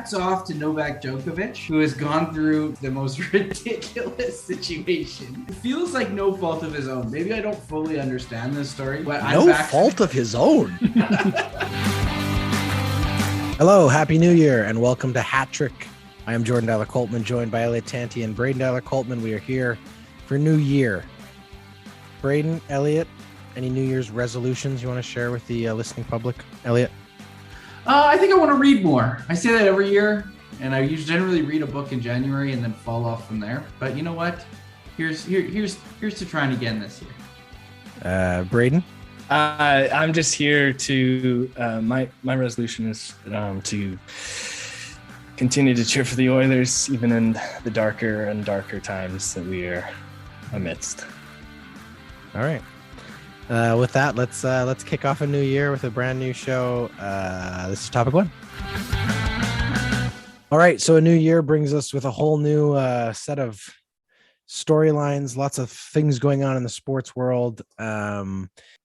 hats off to Novak Djokovic, who has gone through the most ridiculous situation. It feels like no fault of his own. Maybe I don't fully understand this story, but no fault of his own. Hello, Happy New Year, and welcome to HatTrick. I am Jordan Coltman, joined by Elliott and Braydon Coltman. We are here for New Year. Braydon, Elliott, any New Year's resolutions you want to share with the listening public? Elliott? I think I want to read more. I say that every year, and I generally read a book in January and then fall off from there. But you know what? Here's to trying again this year. Braydon? I'm just here to my resolution is to continue to cheer for the Oilers, even in the darker and darker times that we are amidst. All right. With that, let's kick off a new year with a brand new show. This is topic one. All right, so a new year brings us with a whole new set of storylines, lots of things going on in the sports world.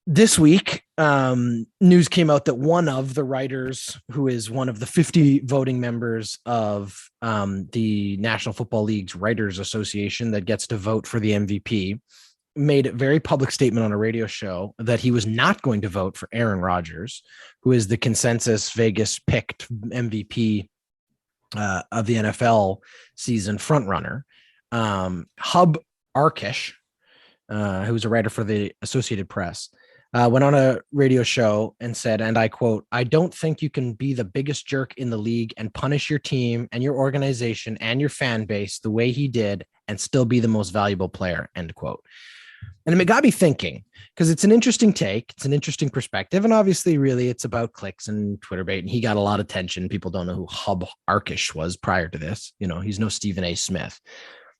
This week, news came out that one of the writers, who is one of the 50 voting members of the National Football League's Writers Association that gets to vote for the MVP, made a very public statement on a radio show that he was not going to vote for Aaron Rodgers, who is the consensus Vegas picked MVP of the NFL season frontrunner. Hub Arkish, who's a writer for the Associated Press, went on a radio show and said, and I quote, "I don't think you can be the biggest jerk in the league and punish your team and your organization and your fan base the way he did and still be the most valuable player," end quote. And it got me thinking, because it's an interesting take. It's an interesting perspective. And obviously, really, it's about clicks and Twitter bait. And he got a lot of attention. People don't know who Hub Arkish was prior to this. You know, he's no Stephen A. Smith.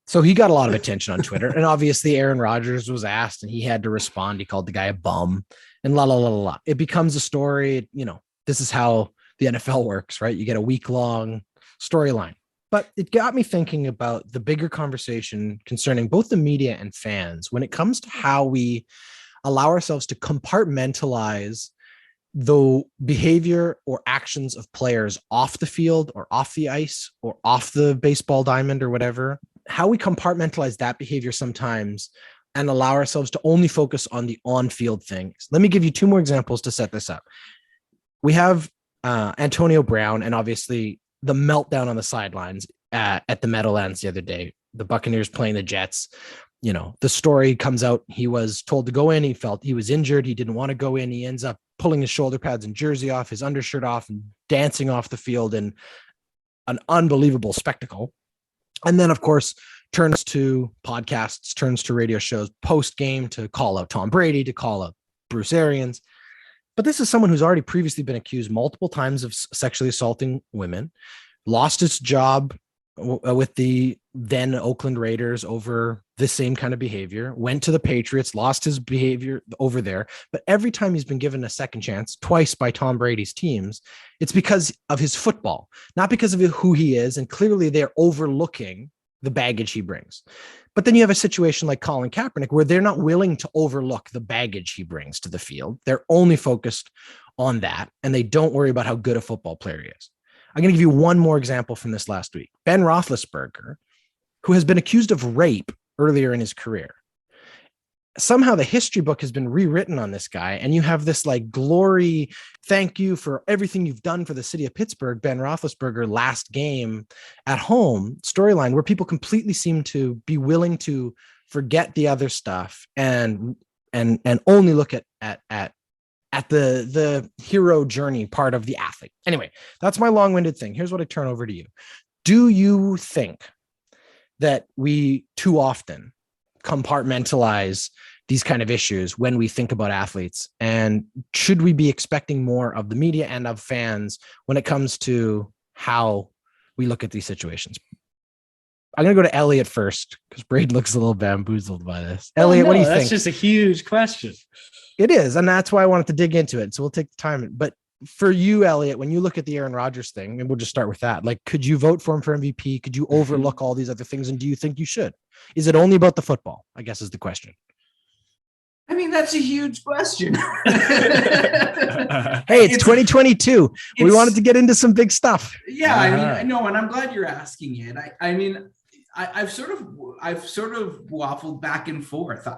So he got a lot of attention on Twitter. And obviously, Aaron Rodgers was asked and he had to respond. He called the guy a bum and la, la, la, la, la. It becomes a story. You know, this is how the NFL works, right? You get a week-long storyline. But it got me thinking about the bigger conversation concerning both the media and fans when it comes to how we allow ourselves to compartmentalize the behavior or actions of players off the field or off the ice or off the baseball diamond or whatever, how we compartmentalize that behavior sometimes and allow ourselves to only focus on the on-field things. Let me give you two more examples to set this up. We have Antonio Brown and obviously the meltdown on the sidelines at the Meadowlands the other day, the Buccaneers playing the Jets. You know, the story comes out. He was told to go in. He felt he was injured. He didn't want to go in. He ends up pulling his shoulder pads and jersey off, his undershirt off, and dancing off the field in an unbelievable spectacle. And then, of course, turns to podcasts, turns to radio shows post-game to call out Tom Brady, to call out Bruce Arians. But this is someone who's already previously been accused multiple times of sexually assaulting women, lost his job with the then Oakland Raiders over the same kind of behavior, went to the Patriots, lost his behavior over there. But every time he's been given a second chance, twice by Tom Brady's teams, it's because of his football, not because of who he is. And clearly they're overlooking the baggage he brings. But then you have a situation like Colin Kaepernick, where they're not willing to overlook the baggage he brings to the field. They're only focused on that, and they don't worry about how good a football player he is. I'm going to give you one more example from this last week. Ben Roethlisberger, who has been accused of rape earlier in his career. Somehow the history book has been rewritten on this guy, and you have this like glory, thank you for everything you've done for the city of Pittsburgh, Ben Roethlisberger last game at home storyline, where people completely seem to be willing to forget the other stuff and only look at the hero journey part of the athlete. Anyway, that's my long-winded thing. Here's what I turn over to you. Do you think that we too often compartmentalize these kind of issues when we think about athletes? And should we be expecting more of the media and of fans when it comes to how we look at these situations? I'm going to go to Elliott first because Braid looks a little bamboozled by this. Elliott, what do you think? That's just a huge question. It is. And that's why I wanted to dig into it. So we'll take the time. But for you, Elliott, when you look at the Aaron Rodgers thing, and we'll just start with that, like, could you vote for him for MVP? Could you overlook all these other things? And do you think you should? Is it only about the football? I guess is the question. I mean, that's a huge question. Hey, it's 2022. We wanted to get into some big stuff. Yeah, I mean, I know, and I'm glad you're asking it. I've sort of waffled back and forth.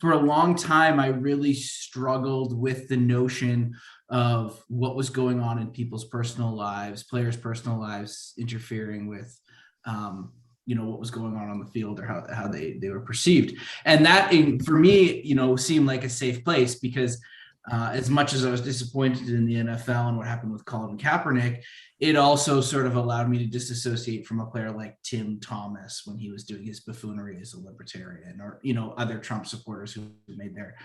For a long time, I really struggled with the notion of what was going on in people's personal lives, players' personal lives, interfering with, what was going on the field, or how they were perceived. And that, for me, seemed like a safe place, because as much as I was disappointed in the NFL and what happened with Colin Kaepernick, it also sort of allowed me to disassociate from a player like Tim Thomas when he was doing his buffoonery as a libertarian, or other Trump supporters who made their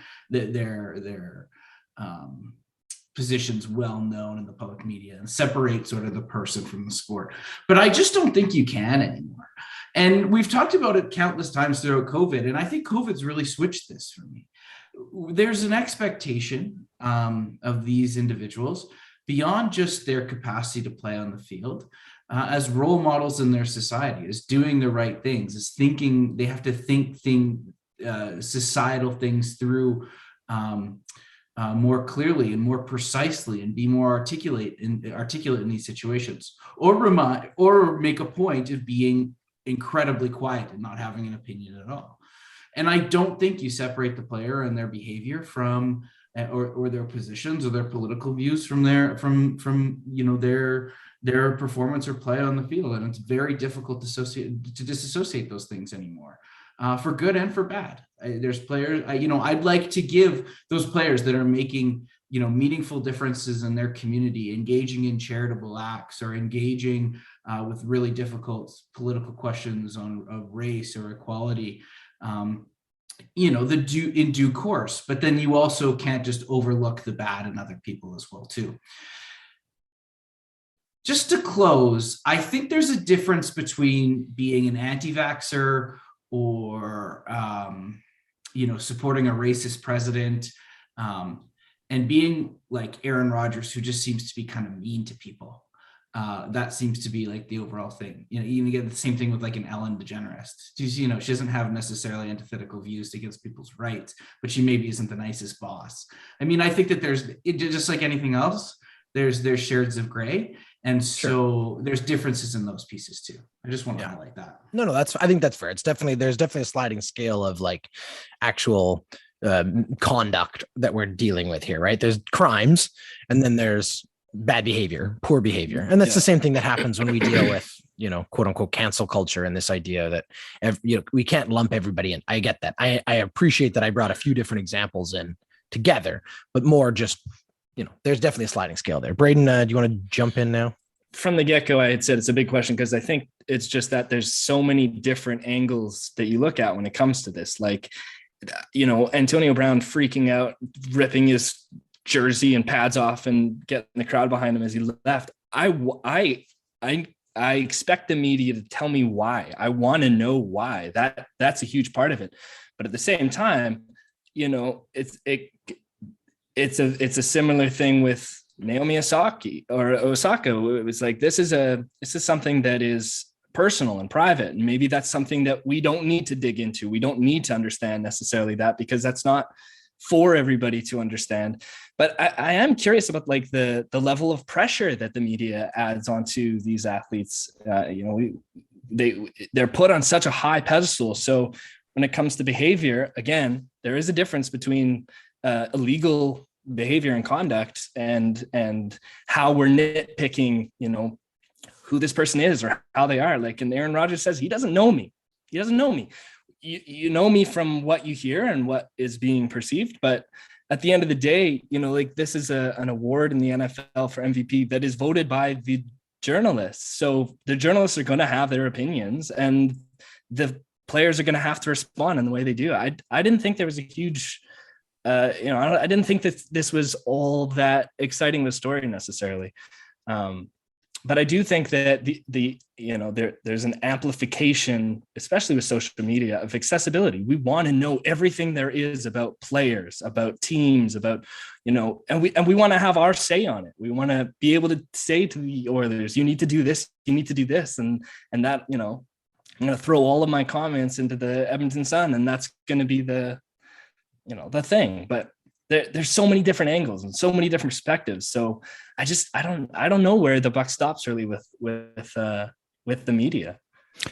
positions well known in the public media, and separate sort of the person from the sport. But I just don't think you can anymore. And we've talked about it countless times throughout COVID, and I think COVID's really switched this for me. There's an expectation of these individuals, beyond just their capacity to play on the field, as role models in their society, as doing the right things, as thinking. They have to think societal things through more clearly and more precisely, and be more articulate in these situations, or make a point of being incredibly quiet and not having an opinion at all. And I don't think you separate the player and their behavior from, or their positions or their political views from their performance or play on the field. And it's very difficult to disassociate those things anymore, for good and for bad. There's players, I'd like to give those players that are making, meaningful differences in their community, engaging in charitable acts, or engaging with really difficult political questions of race or equality, in due course. But then you also can't just overlook the bad in other people as well too. Just to close, I think there's a difference between being an anti-vaxxer, or supporting a racist president, and being like Aaron Rodgers, who just seems to be kind of mean to people. That seems to be like the overall thing. You even get the same thing with like an Ellen DeGeneres. She doesn't have necessarily antithetical views against people's rights, but she maybe isn't the nicest boss. I mean, I think that there's, just like anything else, there's shades of gray. And so there's differences in those pieces too. I just want to highlight that. No, I think that's fair. There's definitely a sliding scale of like actual conduct that we're dealing with here, right? There's crimes, and then there's bad behavior, poor behavior. And that's the same thing that happens when we deal with, quote unquote, cancel culture, and this idea that, we can't lump everybody in. I get that. I appreciate that I brought a few different examples in together, but more just, there's definitely a sliding scale there. Braydon, do you want to jump in now? From the get-go, I had said it's a big question, because I think it's just that there's so many different angles that you look at when it comes to this. Like, Antonio Brown freaking out, ripping his jersey and pads off and getting the crowd behind him as he left. I expect the media to tell me why. I want to know why. That's a huge part of it. But at the same time, it's a similar thing with Naomi Osaka. It was like, this is something that is personal and private, and maybe that's something that we don't need to dig into. We don't need to understand necessarily that, because that's not for everybody to understand. But I am curious about like the level of pressure that the media adds onto these athletes. They're put on such a high pedestal. So when it comes to behavior, again, there is a difference between illegal behavior and conduct and how we're nitpicking, who this person is or how they are. Like, and Aaron Rodgers says, he doesn't know me. He doesn't know me. You know me from what you hear and what is being perceived. But at the end of the day, like, this is an award in the NFL for MVP that is voted by the journalists. So the journalists are going to have their opinions, and the players are going to have to respond in the way they do. I didn't think there was a huge, I didn't think that this was all that exciting of a story necessarily. But I do think that there's an amplification, especially with social media, of accessibility. We want to know everything there is about players, about teams, about, and we want to have our say on it. We want to be able to say to the Oilers, you need to do this, you need to do this. And that, I'm going to throw all of my comments into the Edmonton Sun, and that's going to be the the thing, but there's so many different angles and so many different perspectives. So I don't know where the buck stops really with the media.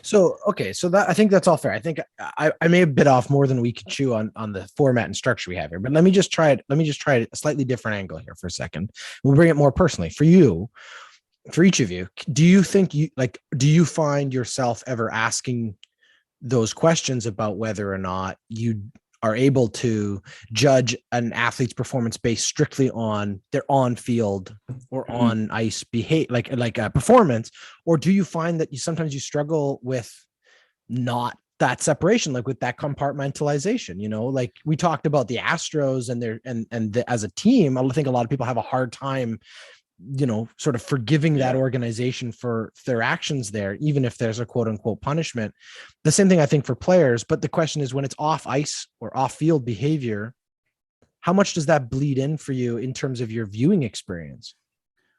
So, okay. So that, I think that's all fair. I think I may have bit off more than we could chew on the format and structure we have here, but let me just try it. Let me just try a slightly different angle here for a second. We'll bring it more personally for you, for each of you. Do you think do you find yourself ever asking those questions about whether or not you are able to judge an athlete's performance based strictly on their on-field or on ice behavior, like a performance, or do you find that sometimes you struggle with not that separation, like with that compartmentalization? Like we talked about the Astros and as a team, I think a lot of people have a hard time sort of forgiving that organization for their actions there, even if there's a quote unquote punishment. The same thing I think for players, but the question is when it's off ice or off field behavior, how much does that bleed in for you in terms of your viewing experience?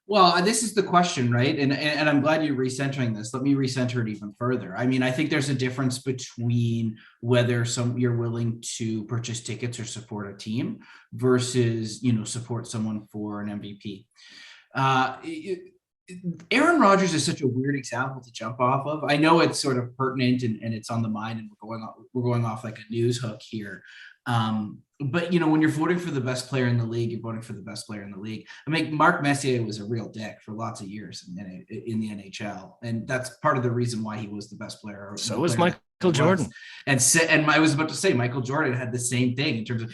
Well, this is the question, right? And I'm glad you're recentering this. Let me recenter it even further. I mean, I think there's a difference between whether you're willing to purchase tickets or support a team versus, support someone for an MVP. Aaron Rodgers is such a weird example to jump off of. I know it's sort of pertinent and it's on the mind, and we're going off like a news hook here. But when you're voting for the best player in the league, you're voting for the best player in the league. I mean, Mark Messier was a real dick for lots of years in the NHL, and that's part of the reason why he was the best player. So was Michael Jordan. And I was about to say Michael Jordan had the same thing in terms of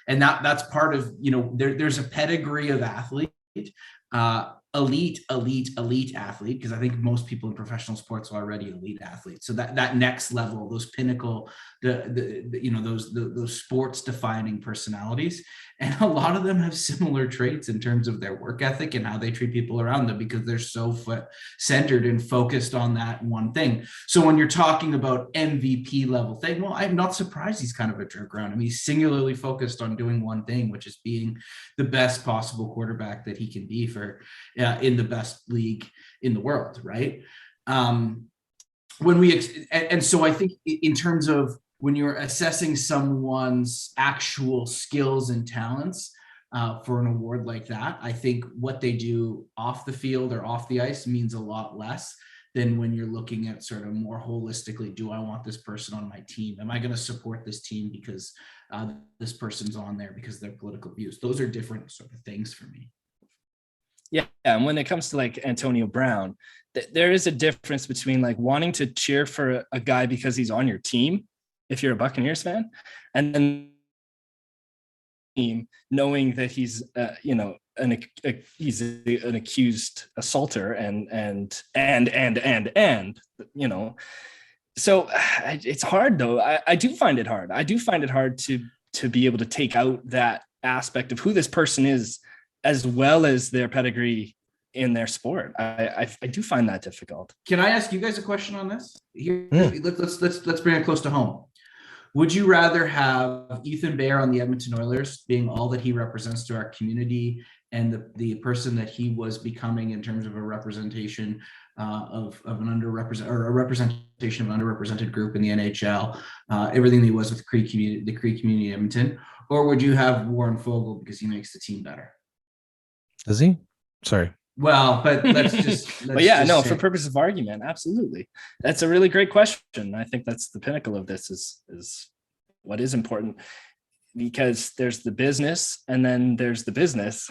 that's part of there's a pedigree of athlete. Elite athlete, because I think most people in professional sports are already elite athletes. So that next level, those pinnacle, those sports defining personalities, and a lot of them have similar traits in terms of their work ethic and how they treat people around them, because they're so centered and focused on that one thing. So when you're talking about MVP level thing, well, I'm not surprised he's kind of a jerk around him. He's singularly focused on doing one thing, which is being the best possible quarterback that he can be for in the best league in the world, right? So I think in terms of when you're assessing someone's actual skills and talents for an award like that, I think what they do off the field or off the ice means a lot less than when you're looking at sort of more holistically. Do I want this person on my team? Am I going to support this team because this person's on there because of their political views? Those are different sort of things for me. Yeah, and when it comes to like Antonio Brown, there is a difference between like wanting to cheer for a guy because he's on your team, if you're a Buccaneers fan, and then knowing that he's he's an accused assaulter and so it's hard though. I do find it hard. I do find it hard to be able to take out that aspect of who this person is, as well as their pedigree in their sport. I do find that difficult. Can I ask you guys a question on this? Here, let's bring it close to home. Would you rather have Ethan Bear on the Edmonton Oilers being all that he represents to our community and the person that he was becoming in terms of a representation of an underrepresented, or a representation of an underrepresented group in the NHL, everything that he was with the Cree community in Edmonton, or would you have Warren Fogle because he makes the team better? Does he? Sorry. Well, but for purpose of argument, absolutely. That's a really great question. I think that's the pinnacle of this is what is important, because there's the business and then there's the business,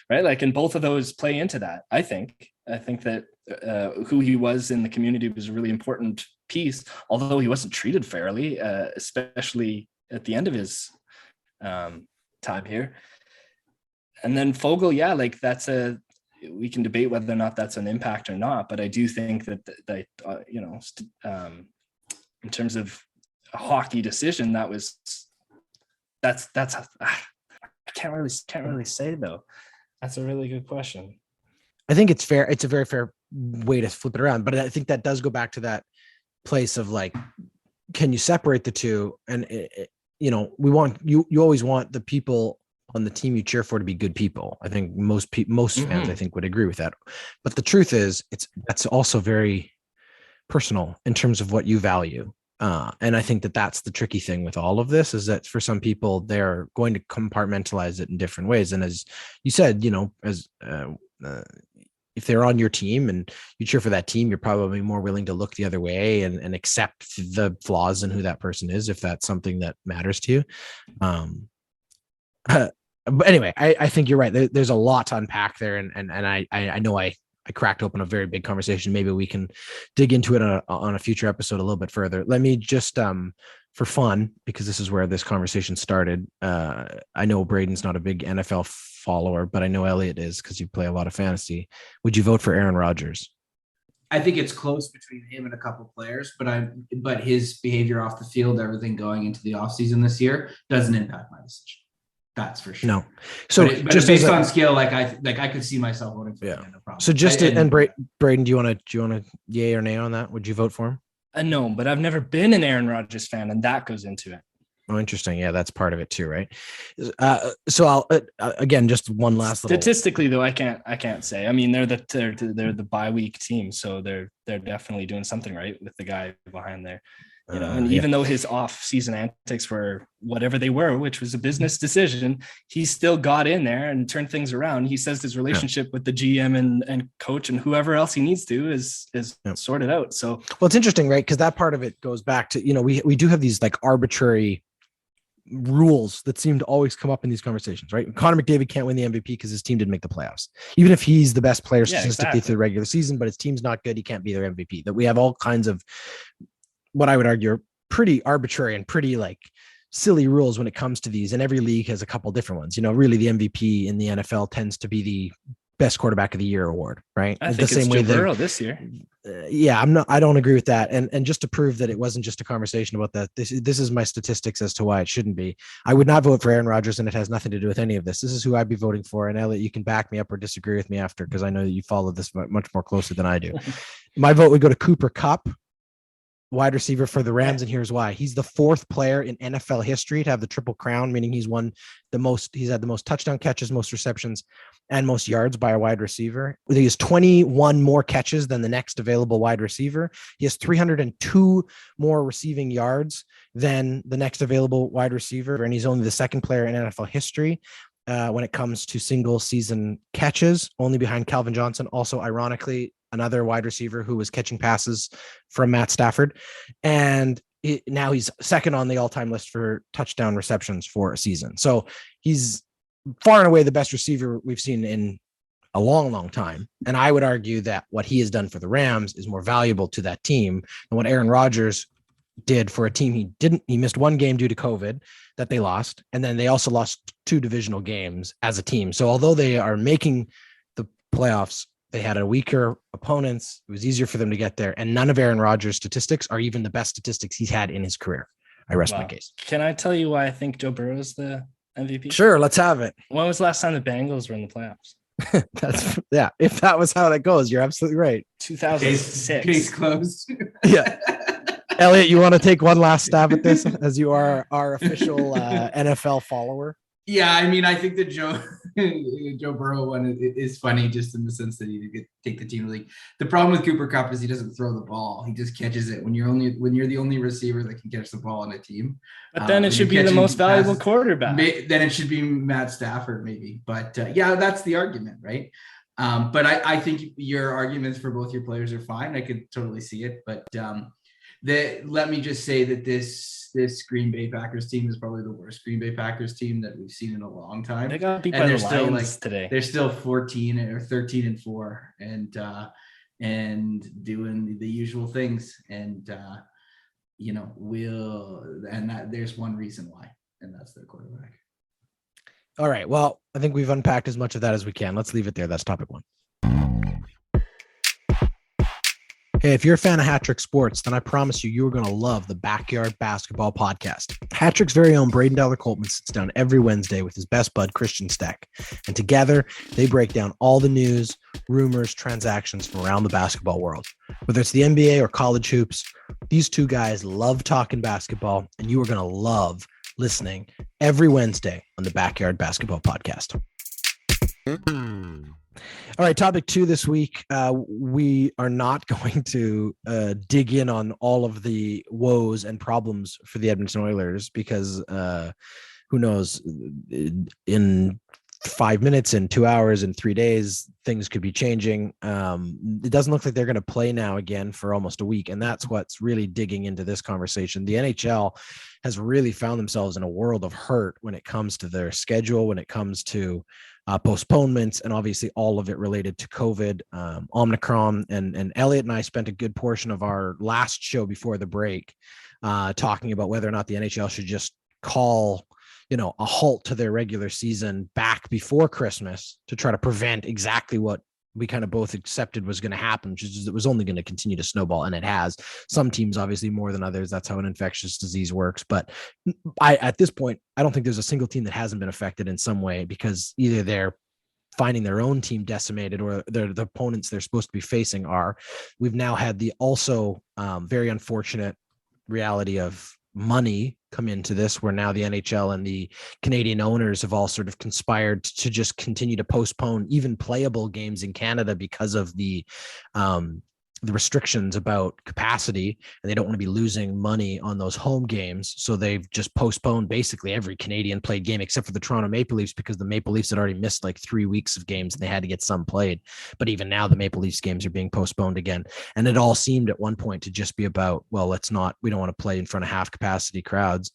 right? Like, and both of those play into that. I think that who he was in the community was a really important piece, although he wasn't treated fairly, especially at the end of his time here. And then Fogle, we can debate whether or not that's an impact or not, but I do think that in terms of a hockey decision, that's I can't really say though. That's a really good question. I think it's fair. It's a very fair way to flip it around, but I think that does go back to that place of like, can you separate the two? And you always want the people on the team you cheer for to be good people. I think most fans, I think, would agree with that. But the truth is, that's also very personal in terms of what you value. And I think that that's the tricky thing with all of this, is that for some people, they're going to compartmentalize it in different ways. And as you said, if they're on your team and you cheer for that team, you're probably more willing to look the other way and accept the flaws in who that person is, if that's something that matters to you. But anyway, I think you're right. There's a lot to unpack there. And I know I cracked open a very big conversation. Maybe we can dig into it on a future episode a little bit further. Let me just, for fun, because this is where this conversation started. I know Braydon's not a big NFL follower, but I know Elliott is, because you play a lot of fantasy. Would you vote for Aaron Rodgers? I think it's close between him and a couple players, but his behavior off the field, everything going into the offseason this year, doesn't impact my decision. That's for sure. No. So but just based on skill, I could see myself voting for him. No problem. So Braydon, do you want to yay or nay on that? Would you vote for him? No, but I've never been an Aaron Rodgers fan, and that goes into it. Oh, interesting. Yeah, that's part of it too, right? So I'll again, just one last statistically though, I can't say. I mean, they're the bye week team, so they're definitely doing something right with the guy behind there. And even though his off-season antics were whatever they were, which was a business decision, he still got in there and turned things around. He says his relationship with the GM and coach and whoever else he needs to is sorted out. So, well, it's interesting, right? Because that part of it goes back to, we do have these like arbitrary rules that seem to always come up in these conversations, right? Connor McDavid can't win the MVP because his team didn't make the playoffs, even if he's the best player statistically through the regular season, but his team's not good. He can't be their MVP. That we have all kinds of, what I would argue, are pretty arbitrary and pretty like silly rules when it comes to these. And every league has a couple different ones. Really the MVP in the NFL tends to be the best quarterback of the year award, right? I think the same way Joe Burrow this year. I don't agree with that. And just to prove that it wasn't just a conversation about that, this is my statistics as to why it shouldn't be. I would not vote for Aaron Rodgers, and it has nothing to do with any of this. This is who I'd be voting for. And Elliott, you can back me up or disagree with me after, because I know that you follow this much more closely than I do. My vote would go to Cooper Kupp, wide receiver for the Rams, and here's why. He's the fourth player in NFL history to have the triple crown, meaning he's had the most touchdown catches, most receptions, and most yards by a wide receiver. He has 21 more catches than the next available wide receiver. He has 302 more receiving yards than the next available wide receiver, and he's only the second player in NFL history when it comes to single season catches, only behind Calvin Johnson, also ironically another wide receiver who was catching passes from Matt Stafford. And now he's second on the all-time list for touchdown receptions for a season. So he's far and away the best receiver we've seen in a long, long time. And I would argue that what he has done for the Rams is more valuable to that team than what Aaron Rodgers did for a team he missed one game due to COVID that they lost. And then they also lost 2 divisional games as a team. So although they are making the playoffs, they had a weaker opponents. It was easier for them to get there. And none of Aaron Rodgers' statistics are even the best statistics he's had in his career. I rest my case. Can I tell you why I think Joe Burrow is the MVP? Sure, let's have it. When was the last time the Bengals were in the playoffs? If that was how that goes, you're absolutely right. 2006. Case closed. Yeah. Elliott, you want to take one last stab at this, as you are our official NFL follower? Yeah, I mean, I think the Joe Burrow one is funny, just in the sense that he could take the team to the league. The problem with Cooper Kupp is he doesn't throw the ball; he just catches it. When you're the only receiver that can catch the ball on a team, but then it should be the most valuable quarterback. Then it should be Matt Stafford, maybe. But yeah, that's the argument, right? But I think your arguments for both your players are fine. I could totally see it, but let me just say that this Green Bay Packers team is probably the worst Green Bay Packers team that we've seen in a long time. They got beat by the Lions today. They're still 14 or 13-4 and doing the usual things. And there's one reason why, and that's their quarterback. All right. Well, I think we've unpacked as much of that as we can. Let's leave it there. That's topic 1. Hey, if you're a fan of HatTrick Sports, then I promise you're going to love the Backyard Basketball Podcast. HatTrick's very own Braydon Coltman sits down every Wednesday with his best bud, Christian Steck. And together, they break down all the news, rumors, transactions from around the basketball world. Whether it's the NBA or college hoops, these two guys love talking basketball, and you are going to love listening every Wednesday on the Backyard Basketball Podcast. All right, topic 2 this week. We are not going to dig in on all of the woes and problems for the Edmonton Oilers because who knows, in 5 minutes, in 2 hours, in 3 days, things could be changing. It doesn't look like they're going to play now again for almost a week. And that's what's really digging into this conversation. The NHL has really found themselves in a world of hurt when it comes to their schedule, when it comes to postponements, and obviously all of it related to COVID, Omicron. And Elliott and I spent a good portion of our last show before the break talking about whether or not the NHL should just call a halt to their regular season back before Christmas to try to prevent exactly what we kind of both accepted was going to happen, which is it was only going to continue to snowball. And it has. Some teams obviously more than others. That's how an infectious disease works. But at this point, I don't think there's a single team that hasn't been affected in some way, because either they're finding their own team decimated or the opponents they're supposed to be facing are. We've now had the also very unfortunate reality of money come into this, where now the NHL and the Canadian owners have all sort of conspired to just continue to postpone even playable games in Canada because of the restrictions about capacity, and they don't want to be losing money on those home games. So they've just postponed basically every Canadian played game except for the Toronto Maple Leafs, because the Maple Leafs had already missed like 3 weeks of games and they had to get some played. But even now the Maple Leafs games are being postponed again. And it all seemed at one point to just be about, well, we don't want to play in front of half capacity crowds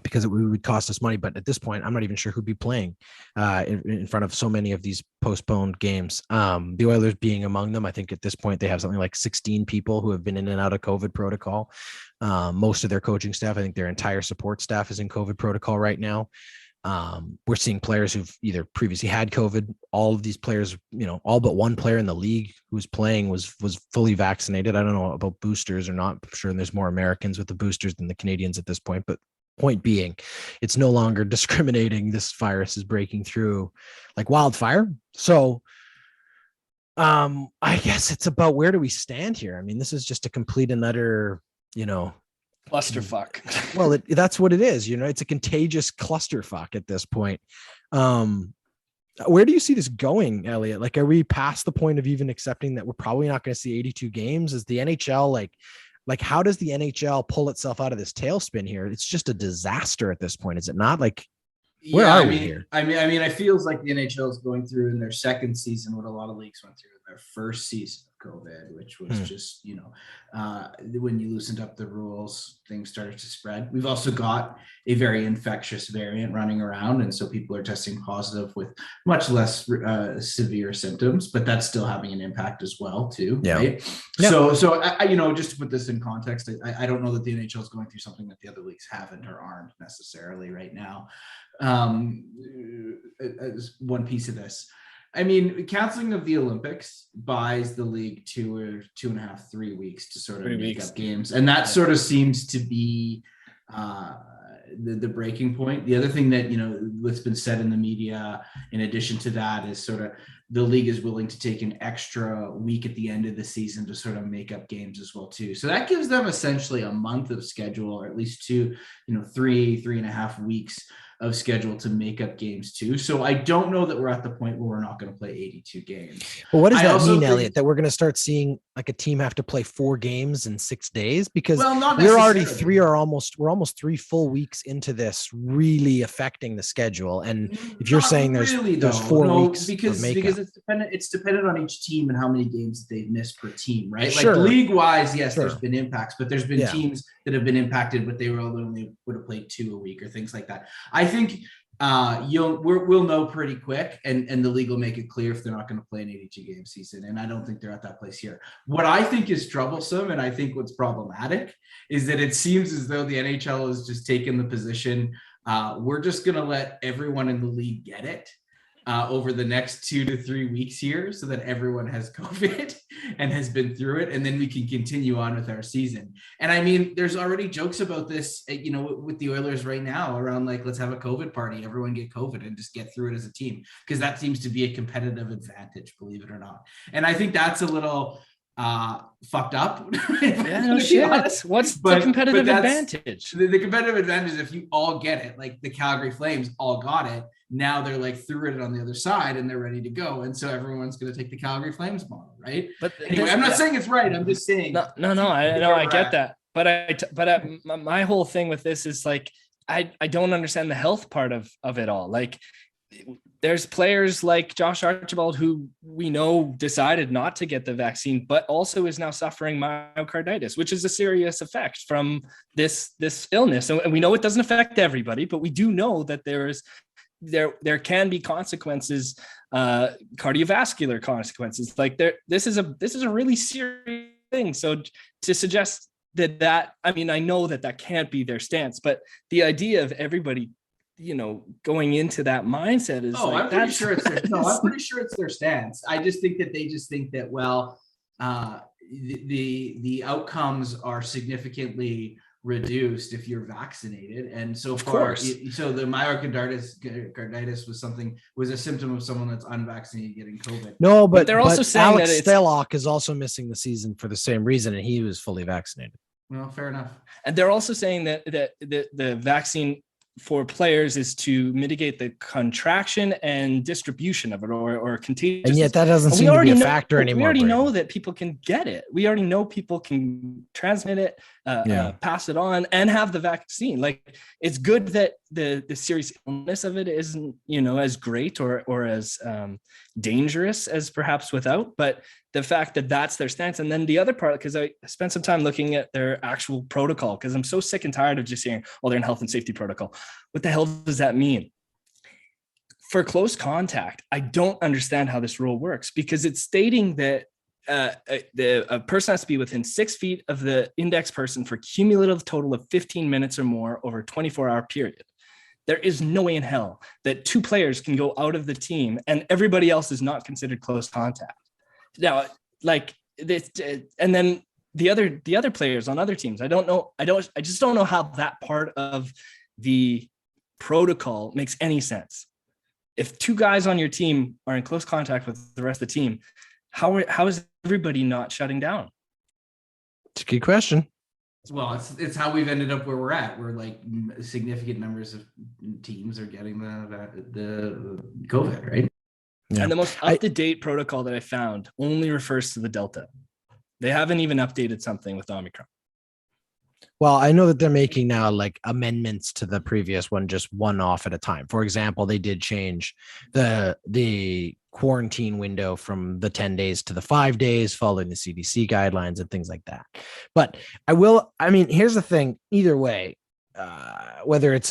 because it would cost us money. But at this point, I'm not even sure who'd be playing in front of so many of these postponed games. The Oilers being among them. I think at this point they have something like 16 people who have been in and out of COVID protocol. Most of their coaching staff, I think their entire support staff is in COVID protocol right now. We're seeing players who've either previously had COVID. All of these players, all but one player in the league who's playing was fully vaccinated. I don't know about boosters or not. I'm sure there's more Americans with the boosters than the Canadians at this point, but point being, it's no longer discriminating. This virus is breaking through like wildfire. So I guess it's about, where do we stand here? I mean, this is just a complete and utter, clusterfuck. Well, that's what it is. It's a contagious clusterfuck at this point. Where do you see this going, Elliott? Like, are we past the point of even accepting that we're probably not going to see 82 games? Is the NHL like how does the NHL pull itself out of this tailspin here? It's just a disaster at this point, is it not? Like, where are we here? I mean, it feels like the NHL is going through in their second season what a lot of leagues went through in their first season of COVID, which was just, when you loosened up the rules, things started to spread. We've also got a very infectious variant running around. And so people are testing positive with much less severe symptoms, but that's still having an impact as well, too. Yeah. Right. Yeah. So I, just to put this in context, I don't know that the NHL is going through something that the other leagues haven't or aren't necessarily right now. As one piece of this, I mean, canceling of the Olympics buys the league 2 or 2.5, 3 weeks to sort of make up games, and that sort of seems to be the breaking point. The other thing that what's been said in the media, in addition to that, is sort of the league is willing to take an extra week at the end of the season to sort of make up games as well too. So that gives them essentially a month of schedule, or at least 3.5 weeks of schedule to make up games too. So I don't know that we're at the point where we're not going to play 82 games. Well, what does that mean, Elliott? That we're going to start seeing like a team have to play 4 games in 6 days? Because we're already we're almost 3 full weeks into this really affecting the schedule. And if you're saying there's 4 weeks because it's dependent on each team and how many games they've missed per team, right? Sure. Like league wise, yes, Sure. There's been impacts, but there's been teams that have been impacted, but they only would have played 2 a week or things like that. I think we'll know pretty quick, and the league will make it clear if they're not going to play an 82 game season. And I don't think they're at that place here. What I think is troublesome, and I think what's problematic, is that it seems as though the NHL has just taken the position, we're just going to let everyone in the league get it over the next 2 to 3 weeks here, so that everyone has COVID and has been through it, and then we can continue on with our season. And I mean, there's already jokes about this, with the Oilers right now around like, let's have a COVID party, everyone get COVID and just get through it as a team, because that seems to be a competitive advantage, believe it or not. And I think that's a little fucked up. Yeah, no shit. What's the competitive advantage? The competitive advantage is if you all get it, like the Calgary Flames all got it. Now they're like through it on the other side and they're ready to go. And so everyone's going to take the Calgary Flames model, right? But anyway, I'm not saying it's right. I'm just saying. I get that. But my whole thing with this is like, I don't understand the health part of it all. Like, there's players like Josh Archibald who we know decided not to get the vaccine, but also is now suffering myocarditis, which is a serious effect from this illness. And we know it doesn't affect everybody, but we do know that there can be consequences, cardiovascular consequences. Like this is a really serious thing. So to suggest that I mean, I know that can't be their stance, but the idea of everybody, going into that mindset is I'm pretty sure it's their stance. I just think that they just think that, well, the outcomes are significantly reduced if you're vaccinated, and so far, so the myocarditis was a symptom of someone that's unvaccinated getting COVID. No, but they're also saying Alex that Stalock is also missing the season for the same reason, and he was fully vaccinated. Well, fair enough. And they're also saying that the vaccine for players is to mitigate the contraction and distribution of it or contagion. And yet that doesn't seem to be a factor anymore. We already know that people can get it. We already know people can transmit it, pass it on, and have the vaccine. Like, it's good that the serious illness of it isn't, as great or as dangerous as perhaps without, but the fact that that's their stance. And then the other part, because I spent some time looking at their actual protocol, because I'm so sick and tired of just hearing, they're in health and safety protocol. What the hell does that mean? For close contact, I don't understand how this rule works, because it's stating that a person has to be within 6 feet of the index person for cumulative total of 15 minutes or more over a 24-hour period. There is no way in hell that two players can go out of the team and everybody else is not considered close contact. Now, like this, and then the other players on other teams, I just don't know how that part of the protocol makes any sense. If two guys on your team are in close contact with the rest of the team, how is everybody not shutting down? It's a good question. Well, it's how we've ended up where we're at. We're like significant numbers of teams are getting the COVID, right? Yeah. And the most up-to-date protocol that I found only refers to the Delta. They haven't even updated something with Omicron. Well, I know that they're making now like amendments to the previous one, just one off at a time. For example, they did change the quarantine window from the 10 days to the 5 days, following the CDC guidelines and things like that. But here's the thing, either way, whether it's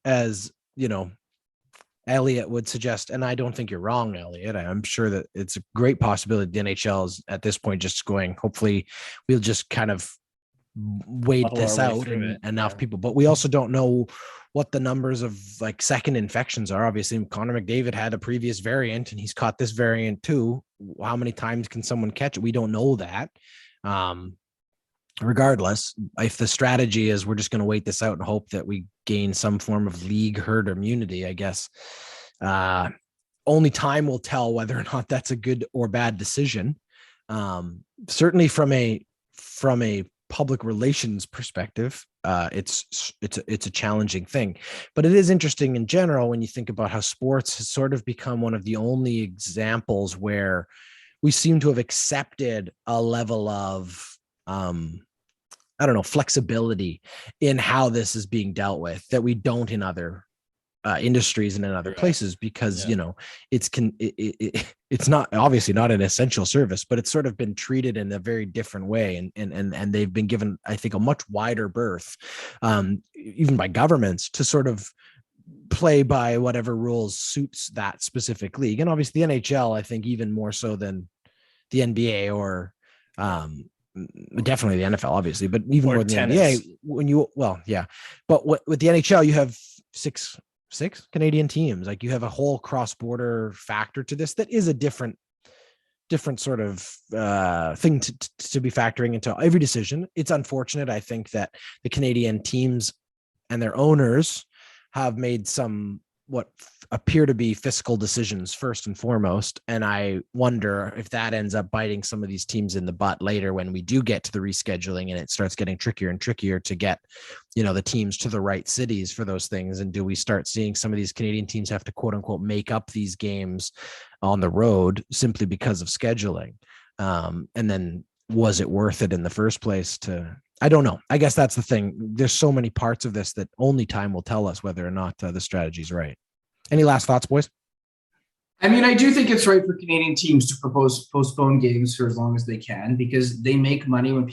as Elliott would suggest, and I don't think you're wrong, Elliott. I'm sure that it's a great possibility the NHL is at this point just going, hopefully we'll just kind of wait this out and enough people. But we also don't know what the numbers of like second infections are. Obviously, Connor McDavid had a previous variant and he's caught this variant too. How many times can someone catch it? We don't know that. Regardless, if the strategy is we're just going to wait this out and hope that we gain some form of league herd immunity, I guess only time will tell whether or not that's a good or bad decision. Certainly from a public relations perspective, it's a challenging thing, but it is interesting in general when you think about how sports has sort of become one of the only examples where we seem to have accepted a level of flexibility in how this is being dealt with that we don't in other industries and in other places, because it's not obviously not an essential service, but it's sort of been treated in a very different way, and they've been given, I think, a much wider berth, even by governments, to sort of play by whatever rules suits that specific league. And obviously the NHL, I think, even more so than the NBA or definitely the NFL, obviously, but even more than the NBA. But with the NHL, you have six Canadian teams. Like, you have a whole cross-border factor to this that is a different sort of thing to be factoring into every decision. It's unfortunate, I think, that the Canadian teams and their owners have made some what appear to be fiscal decisions first and foremost. And I wonder if that ends up biting some of these teams in the butt later when we do get to the rescheduling and it starts getting trickier and trickier to get, the teams to the right cities for those things. And do we start seeing some of these Canadian teams have to quote unquote make up these games on the road simply because of scheduling? And then was it worth it in the first place I don't know. I guess that's the thing. There's so many parts of this that only time will tell us whether or not the strategy is right. Any last thoughts, boys? I mean, I do think it's right for Canadian teams to postpone games for as long as they can, because they make money when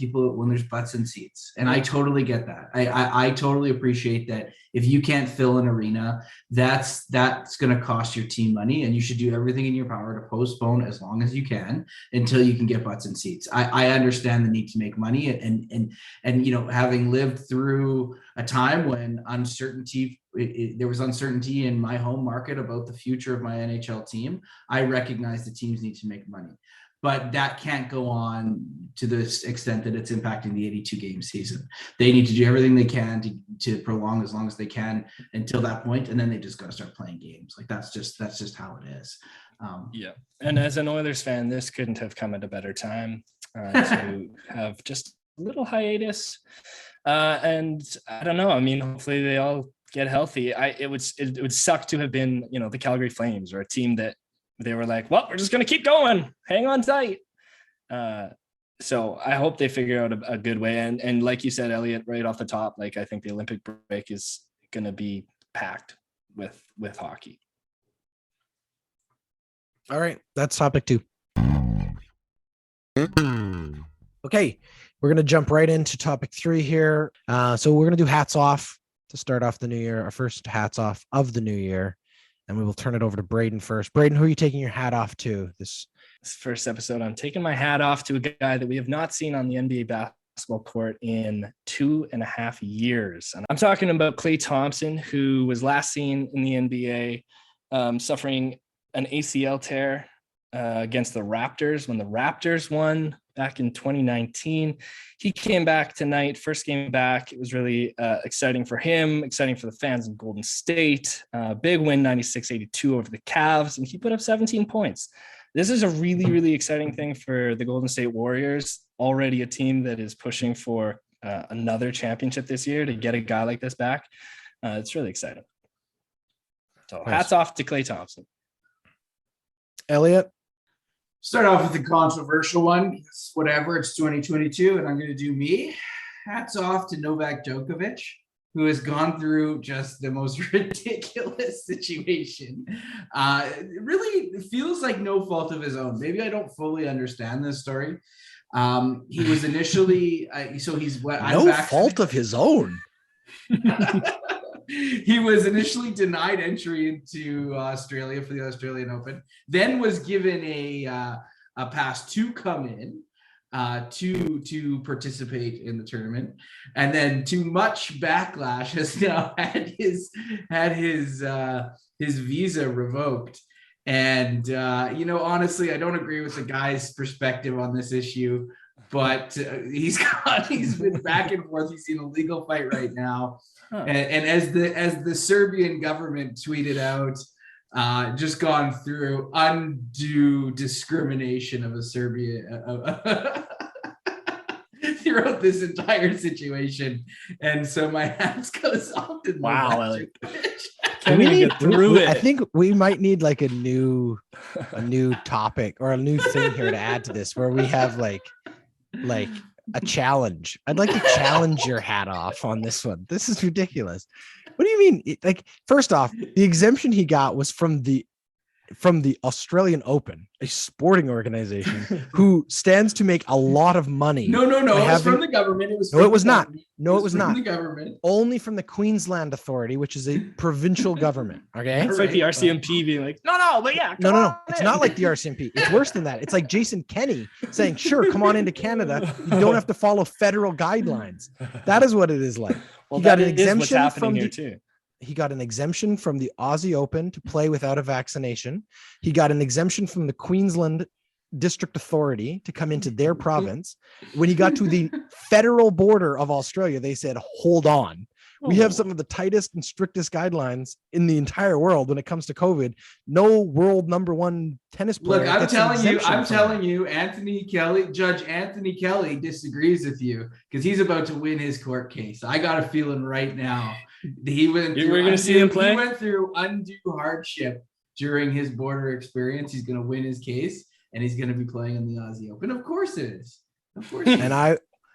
there's butts in seats. And I totally get that. I totally appreciate that. If you can't fill an arena, that's going to cost your team money, and you should do everything in your power to postpone as long as you can until you can get butts in seats. I understand the need to make money, and having lived through a time when there was uncertainty in my home market about the future of my NHL team, I recognize the teams need to make money. But that can't go on to this extent that it's impacting the 82 game season. They need to do everything they can to prolong as long as they can until that point, and then they just got to start playing games. Like that's just how it is. Yeah, and as an Oilers fan, this couldn't have come at a better time to have just a little hiatus. And I don't know. I mean, hopefully they all get healthy. It would suck to have been the Calgary Flames, or a team that they were like, well, we're just going to keep going. Hang on tight. So I hope they figure out a good way. And like you said, Elliott, right off the top, like I think the Olympic break is going to be packed with hockey. All right. That's topic 2. Okay. We're going to jump right into topic 3 here. So we're going to do hats off to start off the new year, our first hats off of the new year. And we will turn it over to Braydon first. Braydon, who are you taking your hat off to this first episode? I'm taking my hat off to a guy that we have not seen on the NBA basketball court in 2.5 years. And I'm talking about Klay Thompson, who was last seen in the NBA suffering an ACL tear against the Raptors when the Raptors won back in 2019. He came back tonight, first game back. It was really exciting for him, exciting for the fans in Golden State. Big win, 96-82 over the Cavs, and he put up 17 points. This is a really, really exciting thing for the Golden State Warriors, already a team that is pushing for another championship this year. To get a guy like this back, it's really exciting. So hats off to Klay Thompson. Elliott? Start off with the controversial one. It's whatever. It's 2022, and I'm going to do me. Hats off to Novak Djokovic, who has gone through just the most ridiculous situation. It really feels like no fault of his own. Maybe I don't fully understand this story. He was initially no fault of his own. He was initially denied entry into Australia for the Australian Open, then was given a pass to come in to participate in the tournament, and then to much backlash has now had his visa revoked. And honestly, I don't agree with the guy's perspective on this issue, but he's been back and forth. He's in a legal fight right now. And as the Serbian government tweeted out, just gone through undue discrimination of a Serbia throughout this entire situation. And so my hats goes off to I think we might need like a new topic or a new thing here to add to this, where we have like a challenge. I'd like to challenge your hat off on this one. This is ridiculous. What do you mean? Like, first off, the exemption he got was from the Australian Open, a sporting organization who stands to make a lot of money. No. It was from the government. It was not. No, it was not. The government. Only from the Queensland Authority, which is a provincial government. Okay. It's like the RCMP being like, no, but yeah. No. It's not like the RCMP. It's worse than that. It's like Jason Kenney saying, sure, come on into Canada. You don't have to follow federal guidelines. That is what it is like. Well, he got an exemption from here too. He got an exemption from the Aussie Open to play without a vaccination. He got an exemption from the Queensland District Authority to come into their province. When he got to the federal border of Australia, they said, hold on. We have some of the tightest and strictest guidelines in the entire world when it comes to COVID. No world number one tennis player. Look, I'm telling you, Judge Anthony Kelly disagrees with you because he's about to win his court case. I got a feeling right now. We're going to see him play. He went through undue hardship during his border experience. He's going to win his case, and he's going to be playing in the Aussie Open. Of course it is. Of course. And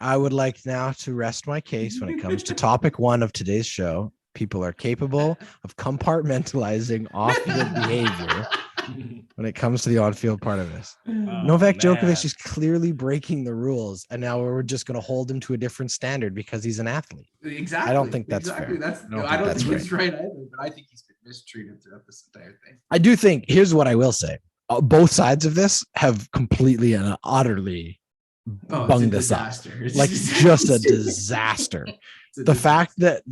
I would like now to rest my case when it comes to topic 1 of today's show. People are capable of compartmentalizing off-field behavior when it comes to the on-field part of this. Novak Djokovic is clearly breaking the rules, and now we're just going to hold him to a different standard because he's an athlete. Exactly. I don't think that's fair. I don't think it's right either, but I think he's been mistreated throughout this entire thing. I do think, here's what I will say. Both sides of this have completely and utterly bunged this up. Like just a disaster. The fact that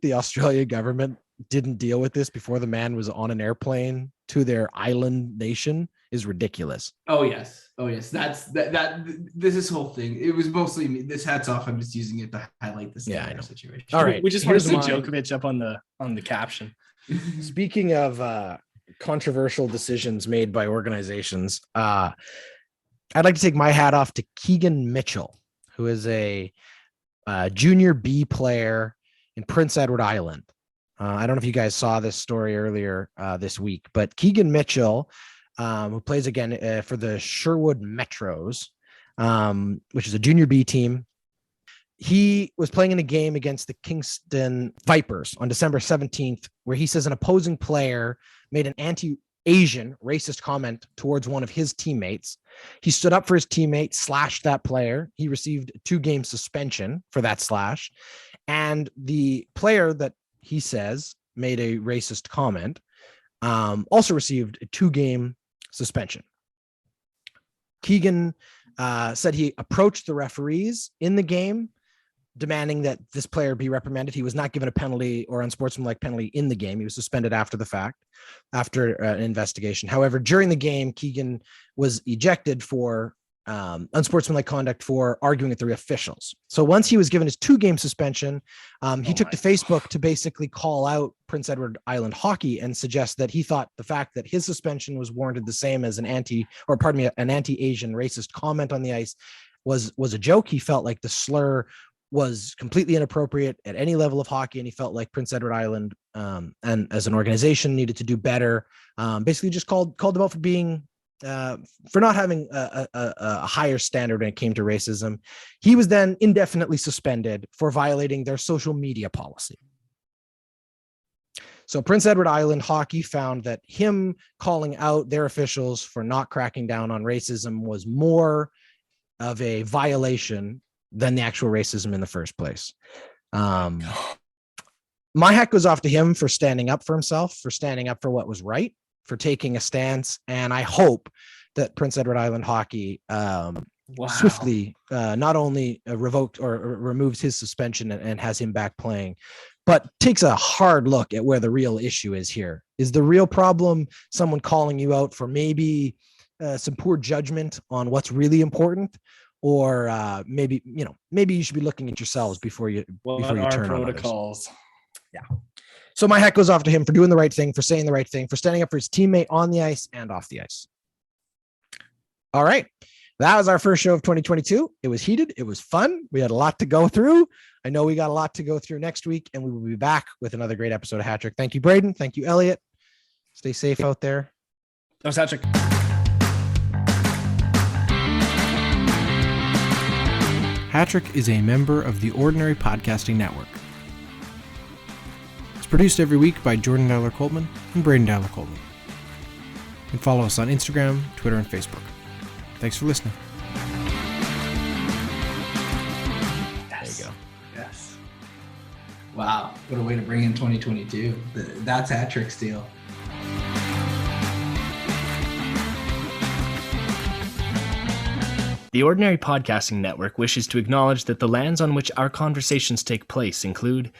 the Australian government didn't deal with this before the man was on an airplane to their island nation is ridiculous. Oh yes. That's this whole thing. It was mostly me. This hats off. I'm just using it to highlight this situation. All right. We just want to see Djokovic up on the caption. Speaking of controversial decisions made by organizations, I'd like to take my hat off to Keegan Mitchell, who is a junior B player in Prince Edward Island. I don't know if you guys saw this story earlier this week, but Keegan Mitchell, who plays again for the Sherwood Metros, which is a junior B team. He was playing in a game against the Kingston Vipers on December 17th, where he says an opposing player made an anti-Asian racist comment towards one of his teammates. He stood up for his teammate, slashed that player. He received a 2-game suspension for that slash. And the player that he says made a racist comment also received a 2-game suspension. Keegan said he approached the referees in the game, demanding that this player be reprimanded. He was not given a penalty or unsportsmanlike penalty in the game. He was suspended after the fact, after an investigation. However, during the game, Keegan was ejected for unsportsmanlike conduct for arguing with the officials. So once he was given his 2-game suspension, he took to Facebook to basically call out Prince Edward Island hockey and suggest that he thought the fact that his suspension was warranted the same as an anti-Asian racist comment on the ice was a joke. He felt like the slur was completely inappropriate at any level of hockey, and he felt like Prince Edward Island and as an organization needed to do better. Basically just called them out for being for not having a higher standard when it came to racism. He was then indefinitely suspended for violating their social media policy. So Prince Edward Island hockey found that him calling out their officials for not cracking down on racism was more of a violation than the actual racism in the first place. My hat goes off to him for standing up for himself, for standing up for what was right, for taking a stance. And I hope that Prince Edward Island hockey swiftly not only revoked or removes his suspension and has him back playing, but takes a hard look at where the real issue is here. Is the real problem someone calling you out for maybe some poor judgment on what's really important? Or maybe you should be looking at yourselves before you turn protocols. Yeah. So my hat goes off to him for doing the right thing, for saying the right thing, for standing up for his teammate on the ice and off the ice. All right. That was our first show of 2022. It was heated. It was fun. We had a lot to go through. I know we got a lot to go through next week, and we will be back with another great episode of HatTrick. Thank you, Braydon. Thank you, Elliott. Stay safe out there. That was HatTrick. HatTrick is a member of the Ordinary Podcasting Network. It's produced every week by Jordan Dowler Coltman and Braydon Dowler Coltman. You can follow us on Instagram, Twitter, and Facebook. Thanks for listening. Yes. There you go. Yes. Wow. What a way to bring in 2022. That's HatTrick's deal. The Ordinary Podcasting Network wishes to acknowledge that the lands on which our conversations take place include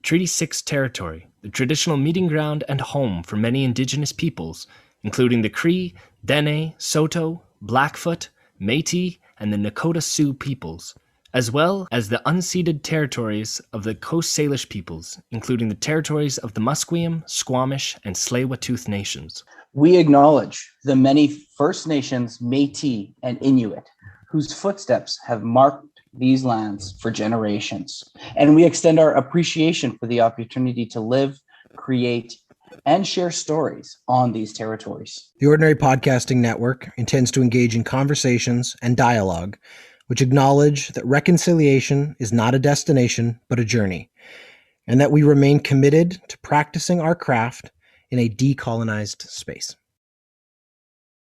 Treaty 6 territory, the traditional meeting ground and home for many Indigenous peoples, including the Cree, Dene, Saulteaux, Blackfoot, Métis, and the Nakota Sioux peoples, as well as the unceded territories of the Coast Salish peoples, including the territories of the Musqueam, Squamish, and Tsleil-Waututh nations. We acknowledge the many First Nations, Métis, and Inuit whose footsteps have marked these lands for generations. And we extend our appreciation for the opportunity to live, create, and share stories on these territories. The Ordinary Podcasting Network intends to engage in conversations and dialogue which acknowledge that reconciliation is not a destination, but a journey, and that we remain committed to practicing our craft in a decolonized space.